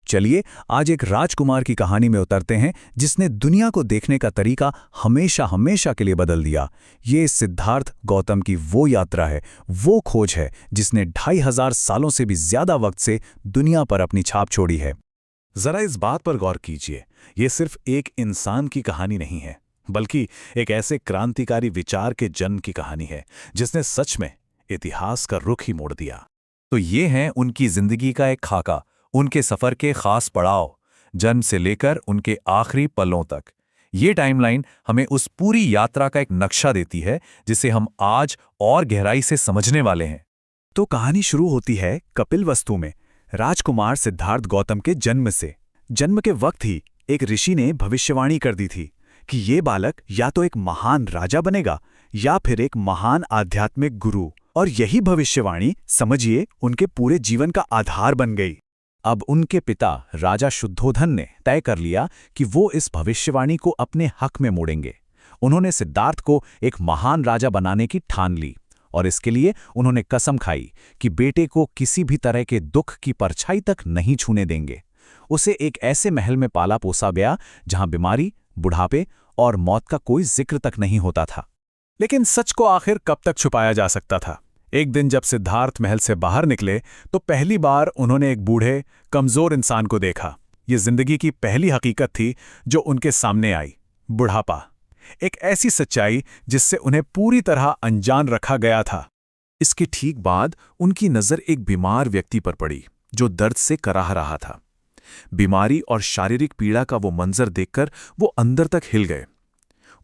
चलिए आज एक राजकुमार की कहानी में उतरते हैं जिसने दुनिया को देखने का तरीका हमेशा हमेशा के लिए बदल दिया। ये सिद्धार्थ गौतम की वो यात्रा है, वो खोज है जिसने 2500 सालों से भी ज्यादा वक्त से दुनिया पर अपनी छाप छोड़ी है। जरा इस बात पर गौर कीजिए, ये सिर्फ एक इंसान की कहानी नहीं है, बल्कि एक ऐसे क्रांतिकारी विचार के जन्म की कहानी है जिसने सच में इतिहास का रुख ही मोड़ दिया। तो ये हैं उनकी जिंदगी का एक खाका, उनके सफर के खास पड़ाव, जन्म से लेकर उनके आखिरी पलों तक। ये टाइमलाइन हमें उस पूरी यात्रा का एक नक्शा देती है जिसे हम आज और गहराई से समझने वाले हैं। तो कहानी शुरू होती है कपिलवस्तु में, राजकुमार सिद्धार्थ गौतम के जन्म से। जन्म के वक्त ही एक ऋषि ने भविष्यवाणी कर दी थी कि ये बालक या तो एक महान राजा बनेगा या फिर एक महान आध्यात्मिक गुरु, और यही भविष्यवाणी समझिए उनके पूरे जीवन का आधार बन गई। अब उनके पिता राजा शुद्धोधन ने तय कर लिया कि वो इस भविष्यवाणी को अपने हक में मोड़ेंगे। उन्होंने सिद्धार्थ को एक महान राजा बनाने की ठान ली और इसके लिए उन्होंने कसम खाई कि बेटे को किसी भी तरह के दुख की परछाई तक नहीं छूने देंगे। उसे एक ऐसे महल में पाला पोसा गया जहां बीमारी, बुढ़ापे और मौत का कोई जिक्र तक नहीं होता था। लेकिन सच को आखिर कब तक छुपाया जा सकता था? एक दिन जब सिद्धार्थ महल से बाहर निकले तो पहली बार उन्होंने एक बूढ़े, कमजोर इंसान को देखा। ये जिंदगी की पहली हकीकत थी जो उनके सामने आई, बुढ़ापा। एक ऐसी सच्चाई जिससे उन्हें पूरी तरह अनजान रखा गया था। इसके ठीक बाद उनकी नज़र एक बीमार व्यक्ति पर पड़ी जो दर्द से कराह रहा था। बीमारी और शारीरिक पीड़ा का वो मंजर देखकर वो अंदर तक हिल गए।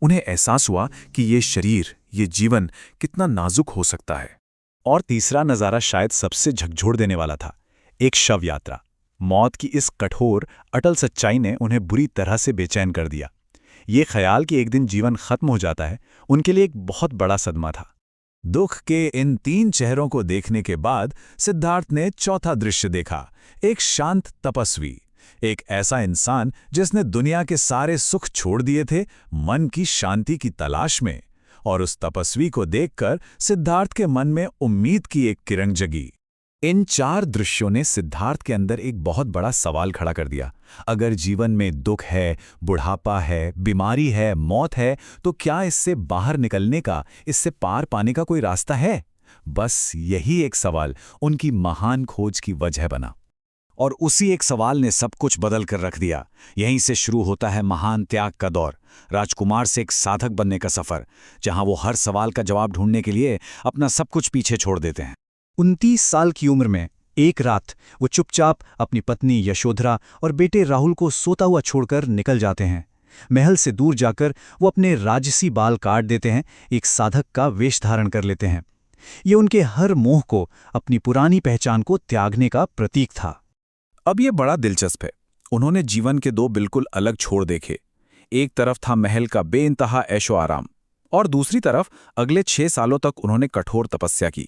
उन्हें एहसास हुआ कि ये शरीर, ये जीवन कितना नाजुक हो सकता है। और तीसरा नज़ारा शायद सबसे झकझोर देने वाला था, एक शव यात्रा। मौत की इस कठोर, अटल सच्चाई ने उन्हें बुरी तरह से बेचैन कर दिया। ये ख्याल कि एक दिन जीवन खत्म हो जाता है, उनके लिए एक बहुत बड़ा सदमा था। दुख के इन 3 चेहरों को देखने के बाद सिद्धार्थ ने चौथा दृश्य देखा, एक शांत तपस्वी, एक ऐसा इंसान जिसने दुनिया के सारे सुख छोड़ दिए थे मन की शांति की तलाश में। और उस तपस्वी को देखकर सिद्धार्थ के मन में उम्मीद की एक किरण जगी। इन 4 दृश्यों ने सिद्धार्थ के अंदर एक बहुत बड़ा सवाल खड़ा कर दिया। अगर जीवन में दुख है, बुढ़ापा है, बीमारी है, मौत है, तो क्या इससे बाहर निकलने का, इससे पार पाने का कोई रास्ता है? बस यही एक सवाल उनकी महान खोज की वजह बना। और उसी एक सवाल ने सब कुछ बदल कर रख दिया। यहीं से शुरू होता है महान त्याग का दौर, राजकुमार से एक साधक बनने का सफर, जहां वो हर सवाल का जवाब ढूंढने के लिए अपना सब कुछ पीछे छोड़ देते हैं। 29 साल की उम्र में एक रात वो चुपचाप अपनी पत्नी यशोधरा और बेटे राहुल को सोता हुआ छोड़कर निकल जाते हैं। महल से दूर जाकर वो अपने राजसी बाल काट देते हैं, एक साधक का वेश धारण कर लेते हैं। ये उनके हर मोह को, अपनी पुरानी पहचान को त्यागने का प्रतीक था। अब ये बड़ा दिलचस्प है, उन्होंने जीवन के 2 बिल्कुल अलग छोर देखे। एक तरफ था महल का बेइंतहा ऐशो आराम, और दूसरी तरफ अगले 6 सालों तक उन्होंने कठोर तपस्या की।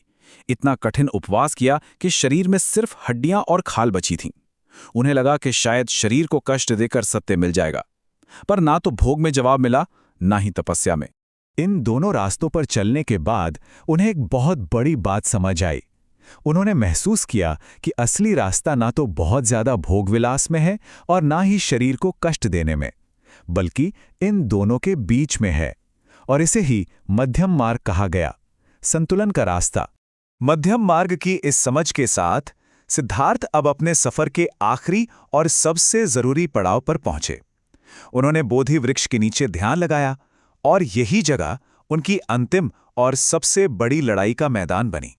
इतना कठिन उपवास किया कि शरीर में सिर्फ हड्डियां और खाल बची थीं। उन्हें लगा कि शायद शरीर को कष्ट देकर सत्य मिल जाएगा, पर ना तो भोग में जवाब मिला, ना ही तपस्या में। इन दोनों रास्तों पर चलने के बाद उन्हें एक बहुत बड़ी बात समझ आई। उन्होंने महसूस किया कि असली रास्ता ना तो बहुत ज्यादा भोगविलास में है और ना ही शरीर को कष्ट देने में, बल्कि इन दोनों के बीच में है। और इसे ही मध्यम मार्ग कहा गया, संतुलन का रास्ता। मध्यम मार्ग की इस समझ के साथ सिद्धार्थ अब अपने सफर के आखिरी और सबसे जरूरी पड़ाव पर पहुंचे। उन्होंने बोधि वृक्ष के नीचे ध्यान लगाया और यही जगह उनकी अंतिम और सबसे बड़ी लड़ाई का मैदान बनी।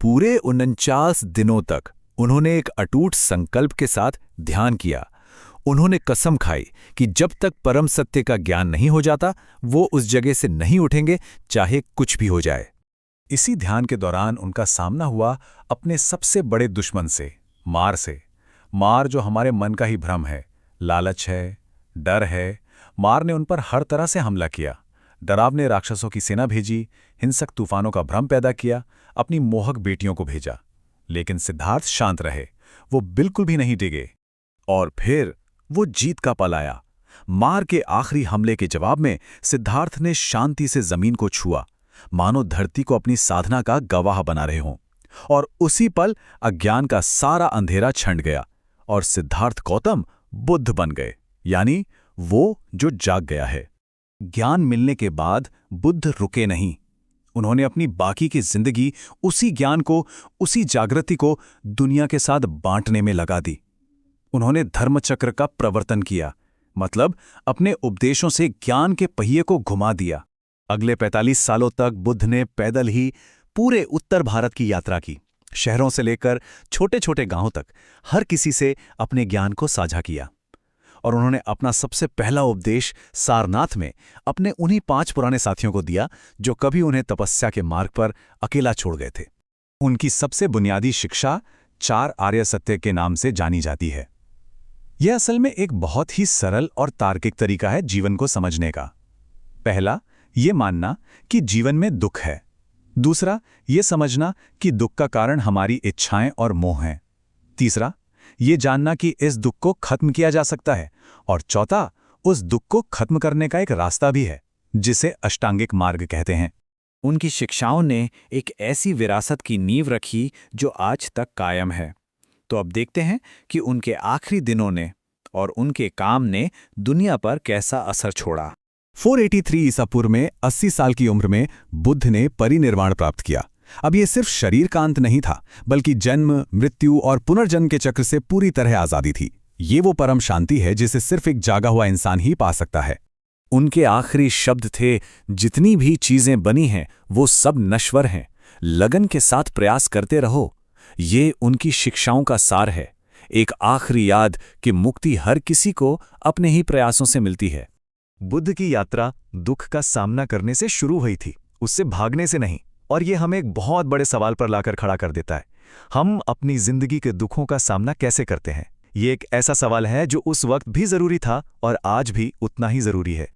पूरे 49 दिनों तक उन्होंने एक अटूट संकल्प के साथ ध्यान किया। उन्होंने कसम खाई कि जब तक परम सत्य का ज्ञान नहीं हो जाता, वो उस जगह से नहीं उठेंगे, चाहे कुछ भी हो जाए। इसी ध्यान के दौरान उनका सामना हुआ अपने सबसे बड़े दुश्मन से, मार से। मार जो हमारे मन का ही भ्रम है, लालच है, डर है। मार ने उन पर हर तरह से हमला किया। डरावने राक्षसों की सेना भेजी, हिंसक तूफानों का भ्रम पैदा किया, अपनी मोहक बेटियों को भेजा। लेकिन सिद्धार्थ शांत रहे, वो बिल्कुल भी नहीं डिगे। और फिर वो जीत का पल आया। मार के आखिरी हमले के जवाब में सिद्धार्थ ने शांति से जमीन को छुआ, मानो धरती को अपनी साधना का गवाह बना रहे हों। और उसी पल अज्ञान का सारा अंधेरा छंट गया। और सिद्धार्थ गौतम बुद्ध बन गए, यानी वो जो जाग गया है। ज्ञान मिलने के बाद बुद्ध रुके नहीं। उन्होंने अपनी बाकी की जिंदगी उसी ज्ञान को, उसी जागृति को दुनिया के साथ बांटने में लगा दी। उन्होंने धर्मचक्र का प्रवर्तन किया, मतलब अपने उपदेशों से ज्ञान के पहिए को घुमा दिया। अगले 45 सालों तक बुद्ध ने पैदल ही पूरे उत्तर भारत की यात्रा की। शहरों से लेकर छोटे छोटे गांवों तक हर किसी से अपने ज्ञान को साझा किया। और उन्होंने अपना सबसे पहला उपदेश सारनाथ में अपने उन्हीं 5 पुराने साथियों को दिया जो कभी उन्हें तपस्या के मार्ग पर अकेला छोड़ गए थे। उनकी सबसे बुनियादी शिक्षा 4 आर्य सत्य के नाम से जानी जाती है। यह असल में एक बहुत ही सरल और तार्किक तरीका है जीवन को समझने का। पहला, ये मानना कि जीवन में दुख है। दूसरा, ये समझना कि दुख का कारण हमारी इच्छाएं और मोह हैं। तीसरा, ये जानना कि इस दुख को खत्म किया जा सकता है। और चौथा, उस दुख को खत्म करने का एक रास्ता भी है, जिसे अष्टांगिक मार्ग कहते हैं। उनकी शिक्षाओं ने एक ऐसी विरासत की नींव रखी जो आज तक कायम है। तो अब देखते हैं कि उनके आखिरी दिनों ने और उनके काम ने दुनिया पर कैसा असर छोड़ा। 483 ईसा पूर्व में 80 साल की उम्र में बुद्ध ने परिनिर्वाण प्राप्त किया। अब ये सिर्फ शरीर का अंत नहीं था, बल्कि जन्म, मृत्यु और पुनर्जन्म के चक्र से पूरी तरह आज़ादी थी। ये वो परम शांति है जिसे सिर्फ एक जागा हुआ इंसान ही पा सकता है। उनके आखिरी शब्द थे, जितनी भी चीजें बनी हैं वो सब नश्वर हैं, लगन के साथ प्रयास करते रहो। ये उनकी शिक्षाओं का सार है, एक आखिरी याद कि मुक्ति हर किसी को अपने ही प्रयासों से मिलती है। बुद्ध की यात्रा दुख का सामना करने से शुरू हुई थी, उससे भागने से नहीं। और ये हमें एक बहुत बड़े सवाल पर लाकर खड़ा कर देता है, हम अपनी जिंदगी के दुखों का सामना कैसे करते हैं। ये एक ऐसा सवाल है जो उस वक्त भी जरूरी था और आज भी उतना ही जरूरी है।